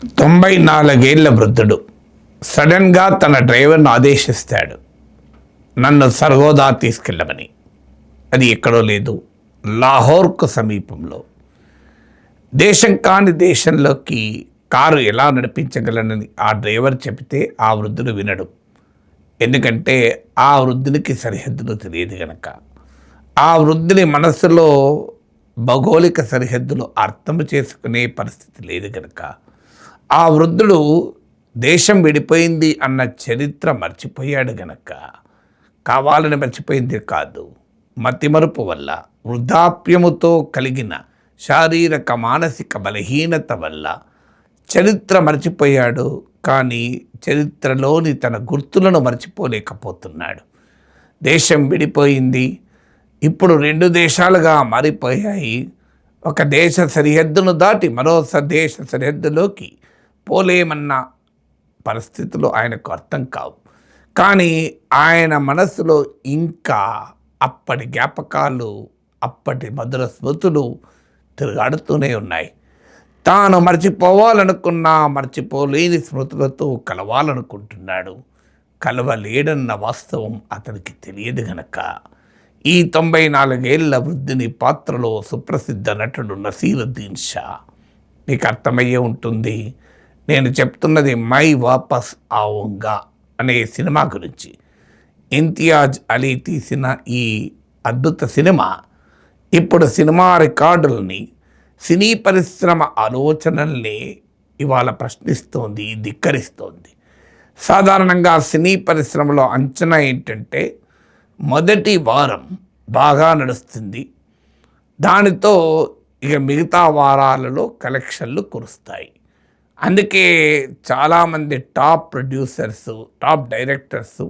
94 వృద్ధుడు సడన్గా తన డ్రైవర్ను ఆదేశిస్తాడు, నన్ను సర్గోదా తీసుకెళ్ళమని. అది ఎక్కడో లేదు, లాహోర్కు సమీపంలో. దేశం కాని దేశంలోకి కారు ఎలా నడిపించగలనని ఆ డ్రైవర్ చెబితే ఆ వృద్ధుడు వినడు. ఎందుకంటే ఆ వృద్ధునికి సరిహద్దులు తెలియదు గనక. ఆ వృద్ధుని మనస్సులో భౌగోళిక సరిహద్దులు అర్థం చేసుకునే పరిస్థితి లేదు గనక ఆ వృద్ధుడు దేశం విడిపోయింది అన్న చరిత్ర మర్చిపోయాడు గనక, కావాలని మర్చిపోయింది కాదు, మతిమరుపు వల్ల, వృద్ధాప్యముతో కలిగిన శారీరక మానసిక బలహీనత వల్ల చరిత్ర మర్చిపోయాడు. కానీ చరిత్రలోని తన గుర్తులను మర్చిపోలేకపోతున్నాడు. దేశం విడిపోయింది, ఇప్పుడు 2 దేశాలుగా మారిపోయాయి. ఒక దేశ సరిహద్దును దాటి మరో దేశ సరిహద్దులోకి పోలేమన్న పరిస్థితులు ఆయనకు అర్థం కావు. కానీ ఆయన మనసులో ఇంకా అప్పటి జ్ఞాపకాలు, అప్పటి మధుర స్మృతులు తిరుగాడుతూనే ఉన్నాయి. తాను మర్చిపోవాలనుకున్న మర్చిపోలేని స్మృతులతో కలవాలనుకుంటున్నాడు. కలవలేడన్న వాస్తవం అతనికి తెలియదు గనక ఈ 94 వృద్ధుని పాత్రలో సుప్రసిద్ధ నటుడు నసీరుద్దీన్ షా. మీకు అర్థమయ్యే ఉంటుంది నేను చెప్తున్నది మై వాపస్ ఆవుంగా అనే సినిమా గురించి. ఇంతియాజ్ అలీ తీసిన ఈ అద్భుత సినిమా ఇప్పుడు సినిమా రికార్డులని, సినీ పరిశ్రమ ఆలోచనల్ని ఇవాళ ప్రశ్నిస్తోంది, ధిక్కరిస్తోంది. సాధారణంగా సినీ పరిశ్రమలో అంచనా ఏంటంటే మొదటి వారం బాగా నడుస్తుంది, దానితో ఇక మిగతా వారాలలో కలెక్షన్లు కురుస్తాయి. అందుకే చాలామంది top producers, top directors,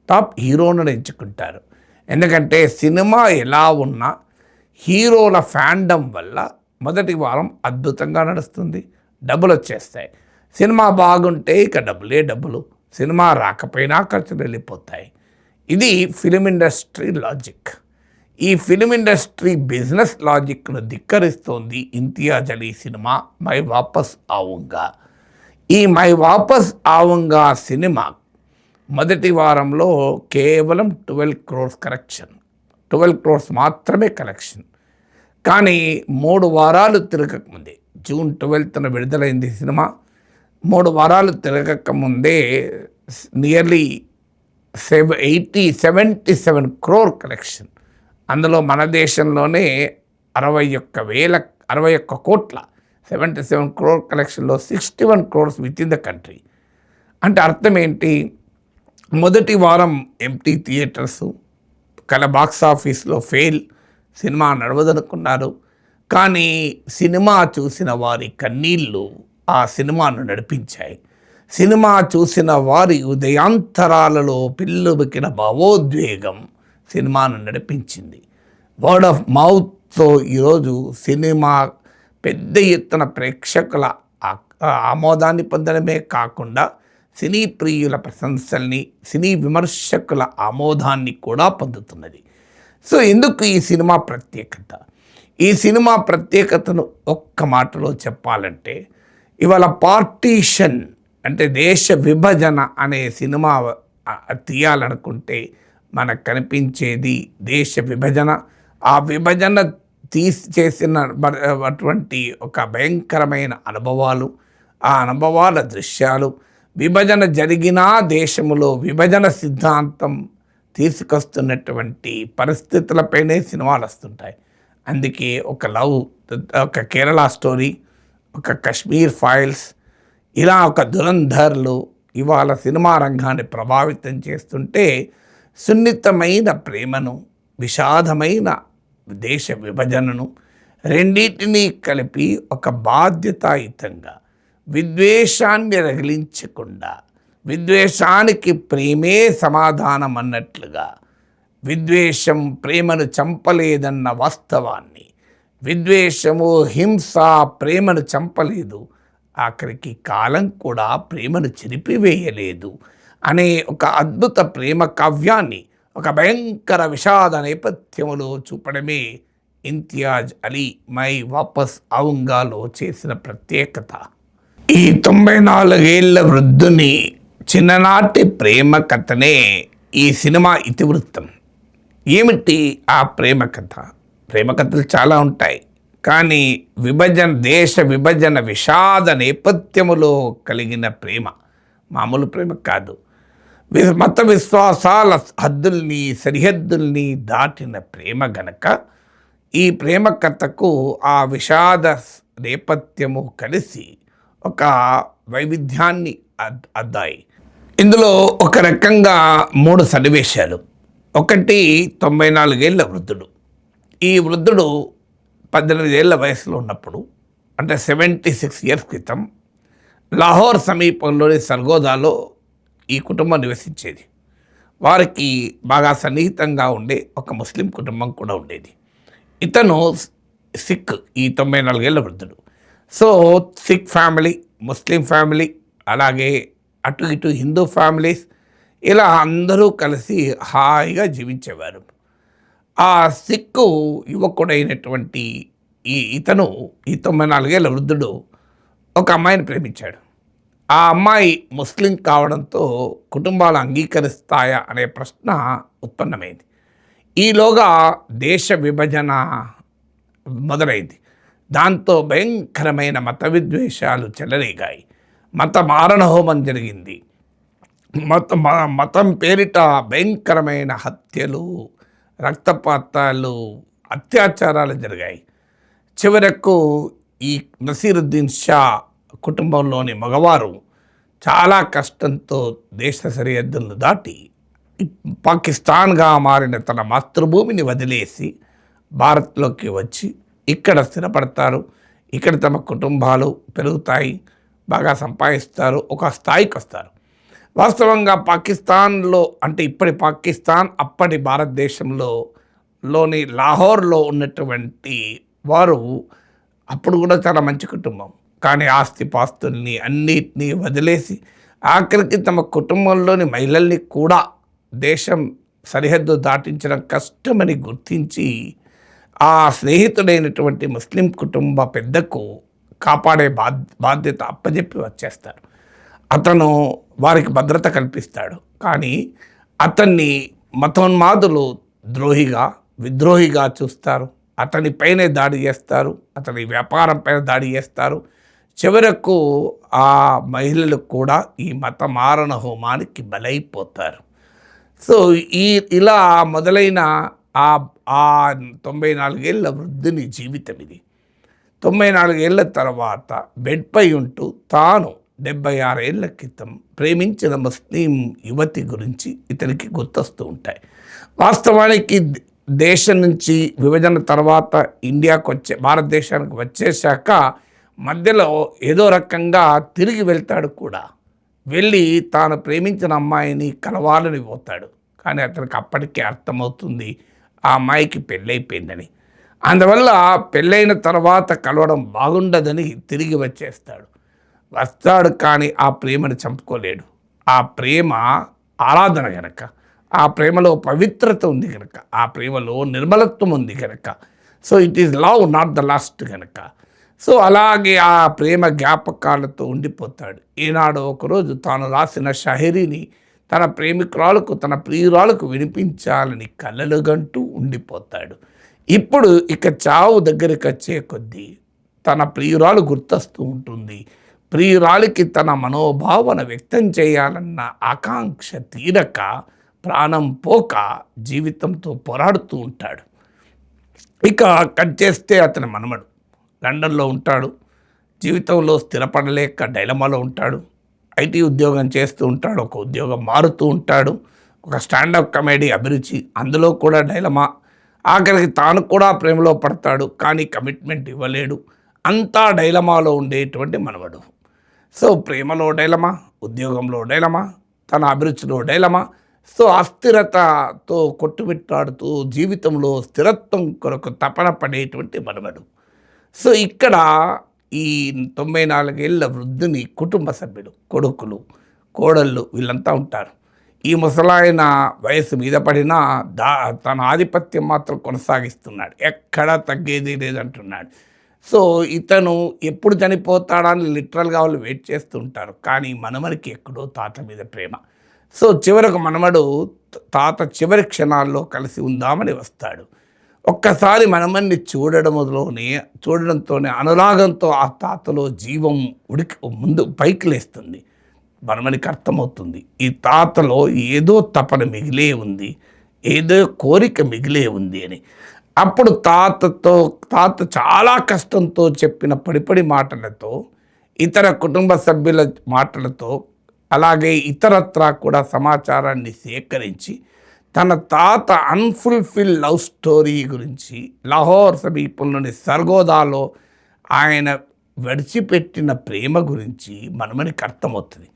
top హీరోలను ఎంచుకుంటారు. ఎందుకంటే సినిమా ఎలా ఉన్నా హీరోల ఫ్యాండమ్ వల్ల మొదటి వారం అద్భుతంగా నడుస్తుంది, డబ్బులు వచ్చేస్తాయి. సినిమా బాగుంటే ఇక డబ్బులు, సినిమా రాకపోయినా ఖర్చులు వెళ్ళిపోతాయి. ఇది ఫిలిం ఇండస్ట్రీ లాజిక్. ఈ ఫిలిం ఇండస్ట్రీ బిజినెస్ లాజిక్ను ధిక్కరిస్తోంది ఇంతియాజ్ అలీ సినిమా మై వాపస్ ఆవుంగా. ఈ మై వాపస్ ఆవుంగా సినిమా మొదటి వారంలో కేవలం 12 crores కలెక్షన్, 12 crores మాత్రమే కలెక్షన్. కానీ 3 వారాలు తిరగకముందే, జూన్ 12న విడుదలైంది సినిమా. 3 వారాలు తిరగకముందే నియర్లీ 77 crore కలెక్షన్. అందులో మన దేశంలోనే 61 కోట్ల 77 crore కలెక్షన్లో 61 crores with in the country. అంటే అర్థం ఏంటి? మొదటి వారం ఎంటీ థియేటర్స్, బాక్స్ ఆఫీస్లో ఫెయిల్, సినిమా నడవదనుకున్నారు. కానీ సినిమా చూసిన వారి కన్నీళ్ళు ఆ సినిమాను నడిపించాయి. సినిమా చూసిన వారి ఉదయాంతరాలలో పిల్లుబికిన భావోద్వేగం సినిమాను నడిపించింది. వర్డ్ ఆఫ్ మౌత్తో ఈరోజు సినిమా పెద్ద ఎత్తున ప్రేక్షకుల ఆమోదాన్ని పొందడమే కాకుండా సినీ ప్రియుల ప్రశంసల్ని, సినీ విమర్శకుల ఆమోదాన్ని కూడా పొందుతున్నది. సో ఎందుకు ఈ సినిమా ప్రత్యేకత? ఈ సినిమా ప్రత్యేకతను ఒక్క మాటలో చెప్పాలంటే, ఇవాళ పార్టీషన్ అంటే దేశ విభజన అనే సినిమా తీయాలనుకుంటే మనకు కనిపించేది దేశ విభజన. ఆ విభజన చేసిన అటువంటి ఒక భయంకరమైన అనుభవాలు, ఆ అనుభవాల దృశ్యాలు, విభజన జరిగిన దేశంలో విభజన సిద్ధాంతం తీసుకొస్తున్నటువంటి పరిస్థితులపైనే సినిమాలు వస్తుంటాయి. అందుకే ఒక కేరళ స్టోరీ, ఒక కశ్మీర్ ఫైల్స్, ఇలా ఒక దురంధర్లు ఇవాళ సినిమా రంగాన్ని ప్రభావితం చేస్తుంటే, సున్నితమైన ప్రేమను, విషాదమైన దేశ విభజనను రెండింటినీ కలిపి ఒక బాధ్యతాయుతంగా, విద్వేషాన్ని రగిలించకుండా, విద్వేషానికి ప్రేమే సమాధానం అన్నట్లుగా, విద్వేషం ప్రేమను చంపలేదన్న వాస్తవాన్ని, విద్వేషము హింస ప్రేమను చంపలేదు, ఆఖరికి కాలం కూడా ప్రేమను చెరిపివేయలేదు అనే ఒక అద్భుత ప్రేమ కావ్యాన్ని ఒక భయంకర విషాద నేపథ్యములో చూపడమే ఇంతియాజ్ అలీ మై వాపస్ ఆవుంగాలో చేసిన ప్రత్యేకత. ఈ 94 వృద్ధుని చిన్ననాటి ప్రేమ కథనే ఈ సినిమా ఇతివృత్తం. ఏమిటి ఆ ప్రేమ కథ? ప్రేమ కథలు చాలా ఉంటాయి, కానీ దేశ విభజన విషాద నేపథ్యములో కలిగిన ప్రేమ మామూలు ప్రేమ కాదు. మత విశ్వాసాల హద్దుల్ని సరిహద్దుల్ని దాటిన ప్రేమ గనక ఈ ప్రేమ కథకు ఆ విషాద నేపథ్యము కలిసి ఒక వైవిధ్యాన్ని అద్దాయి. ఇందులో ఒక రకంగా 3 సన్నివేశాలు. ఒకటి 94 వృద్ధుడు. ఈ వృద్ధుడు 18 వయసులో ఉన్నప్పుడు, అంటే 76 ఇయర్స్ క్రితం లాహోర్ సమీపంలోని సర్గోదాలో ఈ కుటుంబం నివసించేది. వారికి బాగా సన్నిహితంగా ఉండే ఒక ముస్లిం కుటుంబం కూడా ఉండేది. ఇతను సిక్, ఈ 94 వృద్ధుడు. So Sikh family, Muslim family, అలాగే అటు ఇటు హిందూ ఫ్యామిలీస్, ఇలా అందరూ కలిసి హాయిగా జీవించేవారు. ఆ సిక్కు యువకుడైనటువంటి ఇతను, ఈ 94 వృద్ధుడు ఒక అమ్మాయిని ప్రేమించాడు. ఆ అమ్మాయి ముస్లిం కావడంతో కుటుంబాలు అంగీకరిస్తాయా అనే ప్రశ్న ఉత్పన్నమైంది. ఈలోగా దేశ విభజన మొదలైంది. దాంతో భయంకరమైన మత విద్వేషాలు చెలరేగాయి. మత మారణ హోమం జరిగింది. మతం పేరిట భయంకరమైన హత్యలు, రక్తపాతాలు, అత్యాచారాలు జరిగాయి. చివరకు ఈ నసీరుద్దీన్ షా కుటుంబంలోని మగవారు చాలా కష్టంతో దేశ సరిహద్దులను దాటి పాకిస్తాన్గా మారిన తన మాతృభూమిని వదిలేసి భారత్లోకి వచ్చి ఇక్కడ స్థిరపడతారు. ఇక్కడ తమ కుటుంబాలు పెరుగుతాయి, బాగా సంపాదిస్తారు, ఒక స్థాయికి వస్తారు. వాస్తవంగా పాకిస్తాన్లో, అంటే ఇప్పటి పాకిస్తాన్, అప్పటి భారతదేశంలోని లాహోర్లో ఉన్నటువంటి వారు అప్పుడు కూడా చాలా మంచి కుటుంబం. కానీ ఆస్తిపాస్తుల్ని అన్నిటినీ వదిలేసి ఆఖరికి తమ కుటుంబంలోని మహిళల్ని కూడా దేశం సరిహద్దు దాటించడం కష్టమని గుర్తించి ఆ స్నేహితుడైనటువంటి ముస్లిం కుటుంబ పెద్దకు కాపాడే బాధ్యత అప్పజెప్పి వచ్చేస్తారు. అతను వారికి భద్రత కల్పిస్తాడు. కానీ అతన్ని మతోన్మాదులు విద్రోహిగా చూస్తారు. అతని పైనే దాడి చేస్తారు, అతని వ్యాపారం పైన దాడి చేస్తారు. చివరకు ఆ మహిళలు కూడా ఈ మత మారణ హోమానికి బలైపోతారు. సో ఇలా మొదలైన ఆ 94 వృద్ధుని జీవితం ఇది. 94 తర్వాత బెడ్పై ఉంటూ తాను 76 క్రితం ప్రేమించిన ముస్లిం యువతి గురించి ఇతనికి గుర్తొస్తూ ఉంటాయి. వాస్తవానికి దేశం నుంచి విభజన తర్వాత భారతదేశానికి వచ్చేశాక మధ్యలో ఏదో రకంగా తిరిగి వెళ్తాడు కూడా. వెళ్ళి తాను ప్రేమించిన అమ్మాయిని కలవాలని పోతాడు. కానీ అతనికి అప్పటికే అర్థమవుతుంది ఆ అమ్మాయికి పెళ్ళైపోయిందని. అందువల్ల పెళ్ళైన తర్వాత కలవడం బాగుండదని తిరిగి వస్తాడు. కానీ ఆ ప్రేమను చంపుకోలేడు. ఆ ప్రేమ ఆరాధన గనక, ఆ ప్రేమలో పవిత్రత ఉంది కనుక, ఆ ప్రేమలో నిర్మలత్వం ఉంది కనుక, so it is love not the last కనుక, సో అలాగే ఆ ప్రేమ జ్ఞాపకాలతో ఉండిపోతాడు. ఈనాడు ఒకరోజు తాను రాసిన షాయరీని తన ప్రేమికురాలకు, తన ప్రియురాలకు వినిపించాలని కలలుగంటూ ఉండిపోతాడు. ఇప్పుడు ఇక చావు దగ్గరికి వచ్చే కొద్దీ తన ప్రియురాలు గుర్తొస్తూ ఉంటుంది. ప్రియురాలికి తన మనోభావన వ్యక్తం చేయాలన్న ఆకాంక్ష తీరక, ప్రాణం పోక జీవితంతో పోరాడుతూ ఉంటాడు. ఇక కట్ చేస్తే అతని మనమడు లండన్లో ఉంటాడు. జీవితంలో స్థిరపడలేక డైలమాలో ఉంటాడు. ఐటీ ఉద్యోగం చేస్తూ ఉంటాడు, ఒక ఉద్యోగం మారుతూ ఉంటాడు. ఒక స్టాండప్ కామెడీ అభిరుచి, అందులో కూడా డైలమా. ఆఖరికి తాను కూడా ప్రేమలో పడతాడు, కానీ కమిట్మెంట్ ఇవ్వలేడు. అంతా డైలమాలో ఉండేటువంటి మనవడు. సో ప్రేమలో డైలమా, ఉద్యోగంలో డైలమా, తన అభిరుచిలో డైలమా. సో అస్థిరతతో కొట్టుమిట్టాడుతూ జీవితంలో స్థిరత్వం కొరకు తపన పడేటువంటి మనవడు. సో ఇక్కడ ఈ 94 వృద్ధుని కుటుంబ సభ్యులు, కొడుకులు, కోడళ్ళు వీళ్ళంతా ఉంటారు. ఈ ముసలాయన వయసు మీద పడినా తన ఆధిపత్యం మాత్రం కొనసాగిస్తున్నాడు. ఎక్కడా తగ్గేది లేదంటున్నాడు. సో ఇతను ఎప్పుడు చనిపోతాడని లిటరల్గా వాళ్ళు వెయిట్ చేస్తుంటారు. కానీ మనమడికి ఎక్కడో తాత మీద ప్రేమ. సో చివరకు మనమడు తాత చివరి క్షణాల్లో కలిసి ఉందామని వస్తాడు. ఒక్కసారి మనమన్ని చూడడంతోనే అనురాగంతో ఆ తాతలో జీవం ముందు పైకి లేస్తుంది. మనమనికి అర్థమవుతుంది ఈ తాతలో ఏదో తపన మిగిలే ఉంది, ఏదో కోరిక మిగిలే ఉంది అని. అప్పుడు తాత చాలా కష్టంతో చెప్పిన పడిపడి మాటలతో, ఇతర కుటుంబ సభ్యుల మాటలతో, అలాగే ఇతరత్రా కూడా సమాచారాన్ని సేకరించి తన తాత అన్ఫుల్ఫిల్ లవ్ స్టోరీ గురించి లాహోర్ సమీపంలోని సర్గోదాలో ఆయన విడిచిపెట్టిన ప్రేమ గురించి మనమనికి అర్థమవుతుంది.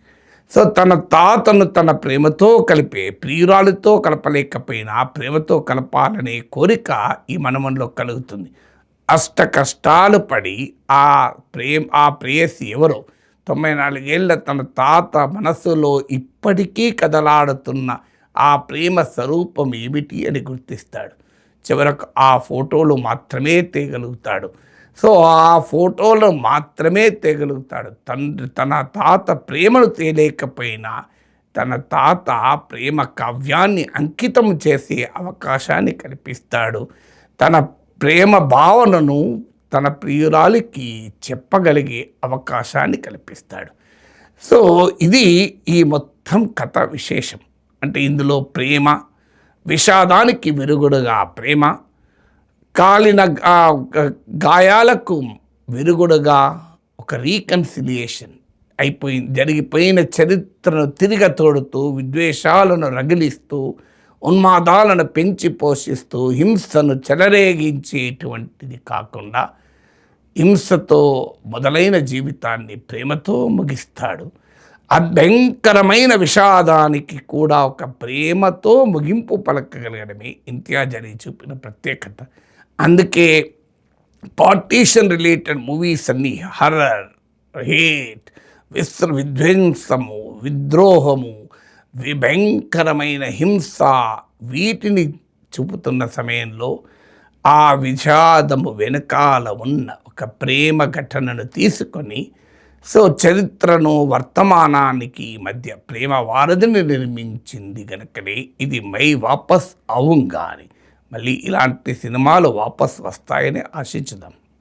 సో తన తాతను తన ప్రేమతో కలిపే ప్రియురాలితో కలపలేకపోయినా ప్రేమతో కలపాలనే కోరిక ఈ మనమంలో కలుగుతుంది. అష్ట కష్టాలు పడి ఆ ప్రేయసి ఎవరో 94 ఏళ్ల తన తాత మనసులో ఇప్పటికీ కదలాడుతున్న ఆ ప్రేమ స్వరూపం ఏమిటి అని గుర్తిస్తాడు. చివరకు ఆ ఫోటోలు మాత్రమే తేగలుగుతాడు. సో ఆ ఫోటోలు మాత్రమే తేగలుగుతాడు. తన తాత ప్రేమను తేలేకపోయినా తన తాత ప్రేమ కావ్యాన్ని అంకితం చేసే అవకాశాన్ని కల్పిస్తాడు. తన ప్రేమ భావనను తన ప్రియురాలికి చెప్పగలిగే అవకాశాన్ని కల్పిస్తాడు. సో ఇది ఈ మొత్తం కథ విశేషం. అంటే ఇందులో ప్రేమ, విషాదానికి విరుగుడుగా ప్రేమ, కాలిన గాయాలకు విరుగుడుగా ఒక రీకన్సిలియేషన్ జరిగిపోయిన చరిత్రను తిరిగి తోడుతూ, విద్వేషాలను రగిలిస్తూ, ఉన్మాదాలను పెంచి పోషిస్తూ, హింసను చెలరేగించేటువంటిది కాకుండా హింసతో మొదలైన జీవితాన్ని ప్రేమతో ముగిస్తాడు. భయంకరమైన విషాదానికి కూడా ఒక ప్రేమతో ముగింపు పలకగలగడమే ఇంతియాజ్ అలీ చూపిన ప్రత్యేకత. అందుకే పార్టీషన్ రిలేటెడ్ మూవీస్ అన్నీ హర్రర్, హేట్, విధ్వంసము, విద్రోహము, భయంకరమైన హింస వీటిని చూపుతున్న సమయంలో ఆ విషాదము వెనకాల ఉన్న ఒక ప్రేమ ఘటనను తీసుకొని చరిత్రను వర్తమానానికి మధ్య ప్రేమ వారధిని నిర్మించింది గనుకనే ఇది మై వాపస్ అవుంగా అని. మళ్ళీ ఇలాంటి సినిమాలు వాపస్ వస్తాయని ఆశించుదాం.